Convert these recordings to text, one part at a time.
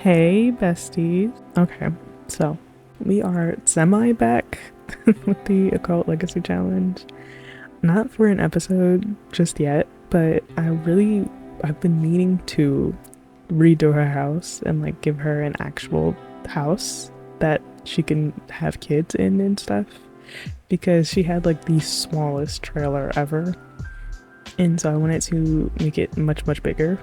Hey, besties. Okay, so we are semi back with the Occult Legacy Challenge. Not for an episode just yet, but I've been meaning to redo her house and like give her an actual house that she can have kids in and stuff because she had like the smallest trailer ever. And so I wanted to make it much, much bigger,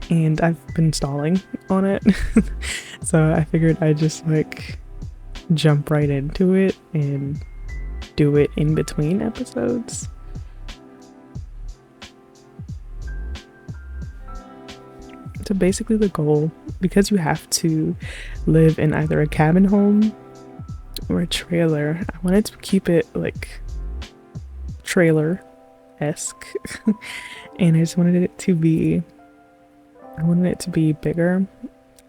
and I've been stalling on it. So I figured I'd just like jump right into it and do it in between episodes. So basically, the goal, because you have to live in either a cabin home or a trailer, I wanted to keep it like trailer esque. And I wanted it to be bigger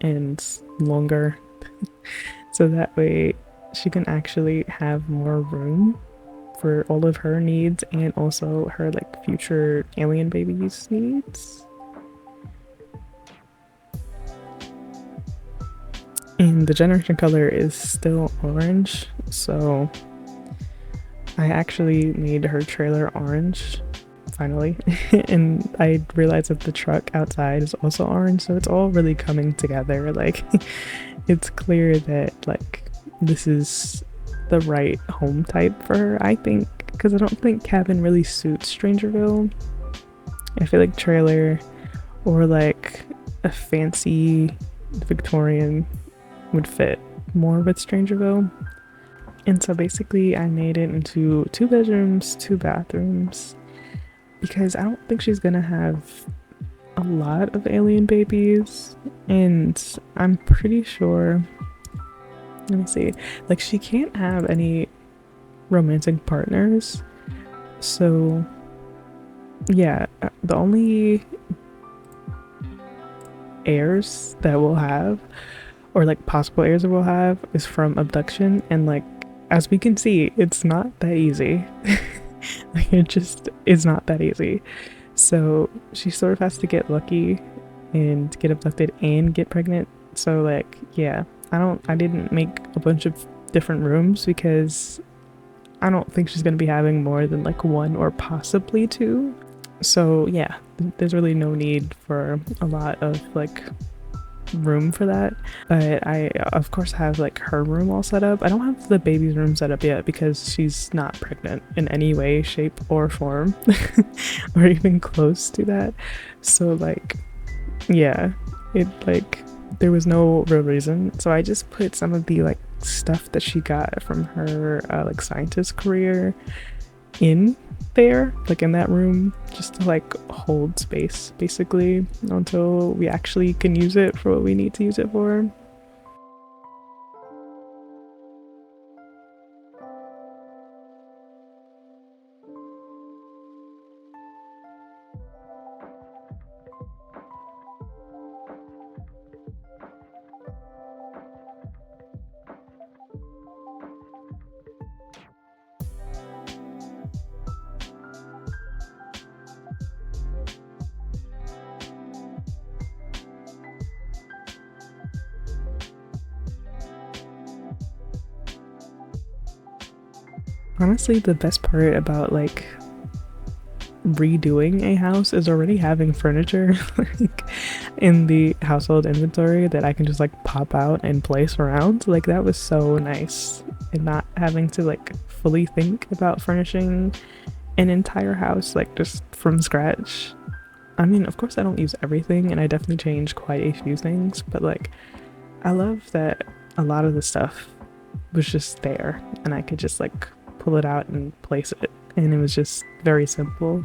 and longer, so that way she can actually have more room for all of her needs and also her like future alien babies needs. And the generation color is still orange, so I actually made her trailer orange finally. And I realized that the truck outside is also orange, so it's all really coming together. Like it's clear that like this is the right home type for her, I think, because I don't think cabin really suits Strangerville. I feel like trailer or like a fancy Victorian would fit more with Strangerville. And so basically, I made it into 2 bedrooms, 2 bathrooms, because I don't think she's gonna have a lot of alien babies. And I'm pretty sure, let me see, like she can't have any romantic partners. So, yeah, the only heirs that we'll have, or like possible heirs that we'll have, is from abduction. And like, as we can see, it's not that easy. Like, it just is not that easy. So she sort of has to get lucky and get abducted and get pregnant. So like, yeah, I didn't make a bunch of different rooms because I don't think she's gonna be having more than like one or possibly two. So yeah, there's really no need for a lot of like room for that. But I of course have like her room all set up. I don't have the baby's room set up yet because she's not pregnant in any way, shape, or form, or even close to that. So like, yeah, it like there was no real reason. So I just put some of the like stuff that she got from her like scientist career in there, like in that room, just to like hold space basically until we actually can use it for what we need to use it for. Honestly, the best part about like redoing a house is already having furniture like in the household inventory that I can just like pop out and place around. Like that was so nice, and not having to like fully think about furnishing an entire house like just from scratch. I mean, of course I don't use everything and I definitely change quite a few things, but like I love that a lot of the stuff was just there and I could just like pull it out and place it, and it was just very simple.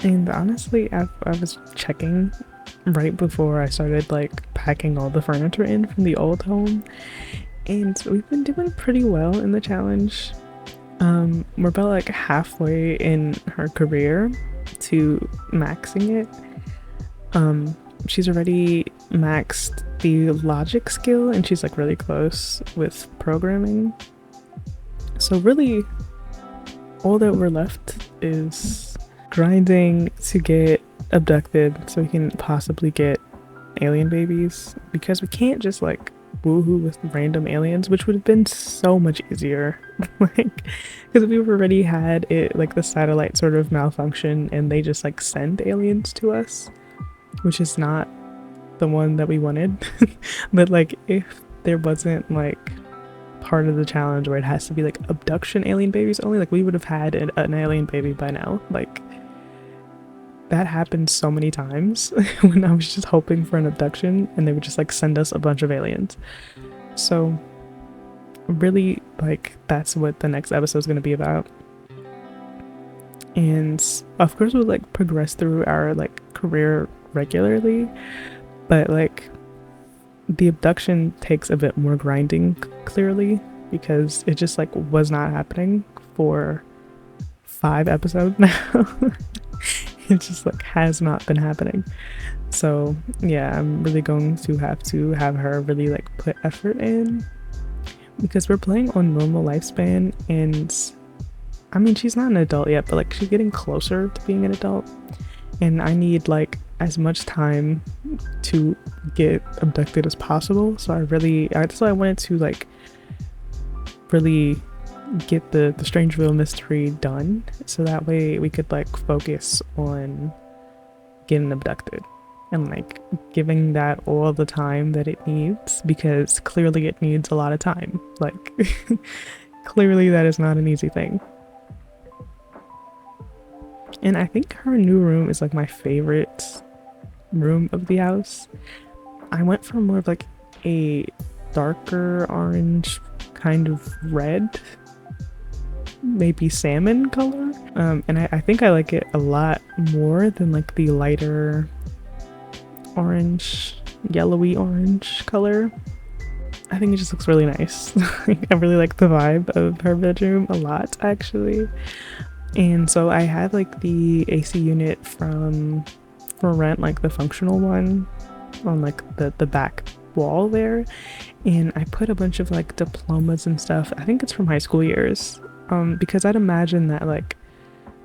And honestly, I was checking right before I started like packing all the furniture in from the old home, and we've been doing pretty well in the challenge. We're about like halfway in her career to maxing it. She's already maxed the logic skill, and she's like really close with programming. So really, all that we're left is grinding to get abducted so we can possibly get alien babies, because we can't just like woohoo with random aliens, which would have been so much easier. Like, because we've already had it, like the satellite sort of malfunction, and they just like send aliens to us, which is not the one that we wanted. But like, if there wasn't like part of the challenge where it has to be like abduction alien babies only, like we would have had an alien baby by now. Like, that happened so many times when I was just hoping for an abduction and they would just like send us a bunch of aliens. So really, like, that's what the next episode is going to be about. And of course we'll like progress through our like career regularly, but like the abduction takes a bit more grinding, clearly, because it just like was not happening for 5 episodes now. It just like has not been happening. So yeah, I'm really going to have her really like put effort in, because we're playing on normal lifespan, and I mean, she's not an adult yet, but like she's getting closer to being an adult, and I need like as much time to get abducted as possible. So that's why I wanted to like really get the Strangeville mystery done, so that way we could like focus on getting abducted and like giving that all the time that it needs, because clearly it needs a lot of time. Like clearly that is not an easy thing. And I think her new room is like my favorite room of the house. I went for more of like a darker orange, kind of red, maybe salmon color. And I think I like it a lot more than like the lighter orange, yellowy orange color. I think it just looks really nice. I really like the vibe of her bedroom a lot, actually. And so I had like the AC unit for rent, like the functional one, on like the back wall there, and I put a bunch of like diplomas and stuff. I think it's from high school years, because I'd imagine that like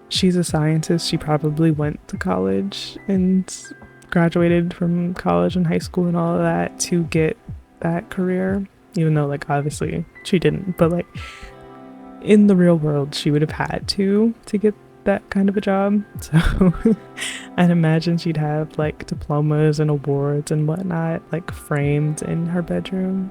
she's a scientist, she probably went to college and graduated from college and high school and all of that to get that career, even though like obviously she didn't, but like in the real world she would have had to get that kind of a job. So I'd imagine she'd have like diplomas and awards and whatnot like framed in her bedroom.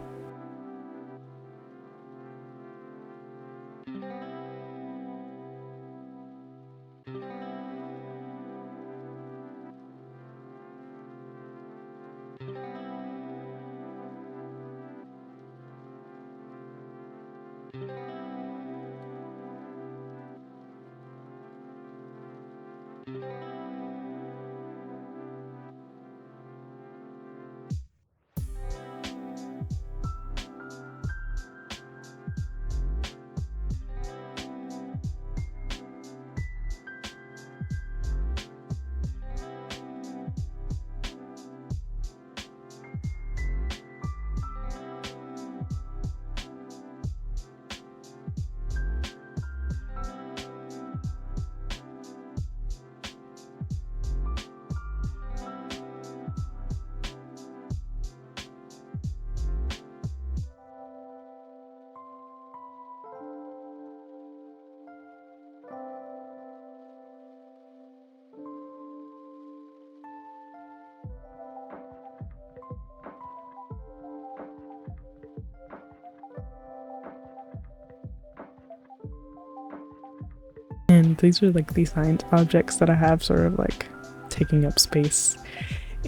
And these are like the science objects that I have sort of like taking up space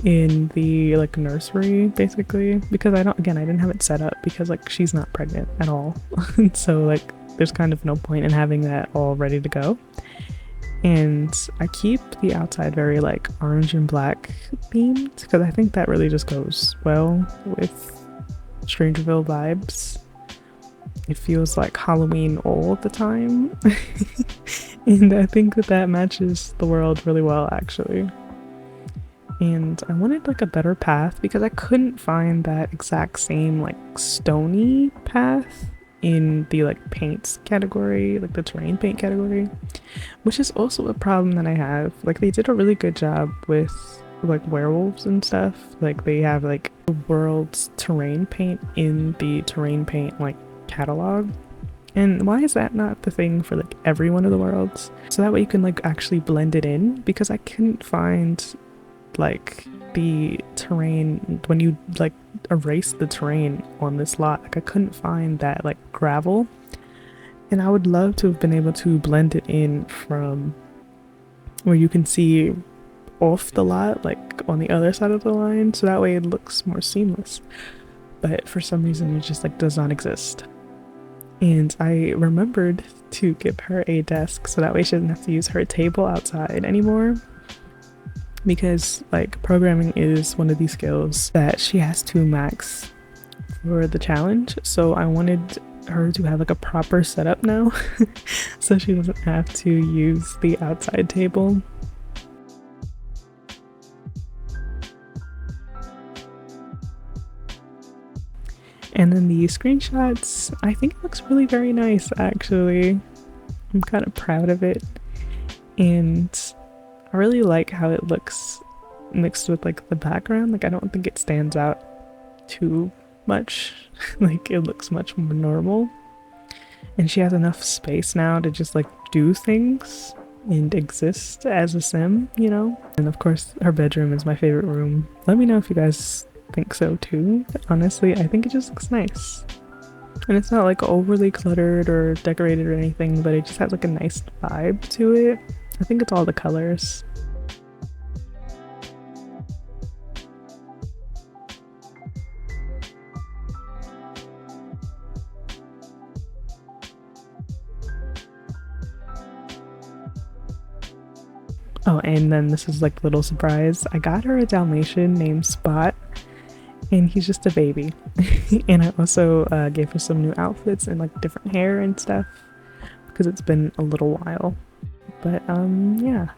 in the like nursery basically, because I didn't have it set up because like she's not pregnant at all. So like there's kind of no point in having that all ready to go. And I keep the outside very like orange and black themed because I think that really just goes well with Strangerville vibes. It feels like Halloween all the time. And I think that matches the world really well actually. And I wanted like a better path because I couldn't find that exact same like stony path in the like paints category, like the terrain paint category, which is also a problem that I have. Like they did a really good job with like werewolves and stuff. Like they have like the world's terrain paint in the terrain paint like catalog. And why is that not the thing for like every one of the worlds? So that way you can like actually blend it in, because I couldn't find like the terrain when you like erase the terrain on this lot. Like I couldn't find that like gravel, and I would love to have been able to blend it in from where you can see off the lot, like on the other side of the line, so that way it looks more seamless. But for some reason it just like does not exist. And I remembered to give her a desk so that way she doesn't have to use her table outside anymore, because like programming is one of these skills that she has to max for the challenge. So I wanted her to have like a proper setup now so she doesn't have to use the outside table. And then the screenshots, I think it looks really very nice actually. I'm kind of proud of it, and I really like how it looks mixed with like the background. Like I don't think it stands out too much. Like it looks much more normal. And she has enough space now to just like do things and exist as a sim, you know? And of course her bedroom is my favorite room. Let me know if you guys think so too. Honestly, I think it just looks nice. And it's not like overly cluttered or decorated or anything, but it just has like a nice vibe to it. I think it's all the colors. Oh, and then this is like a little surprise. I got her a Dalmatian named Spot, and he's just a baby. And I also gave her some new outfits and like different hair and stuff because it's been a little while. But yeah,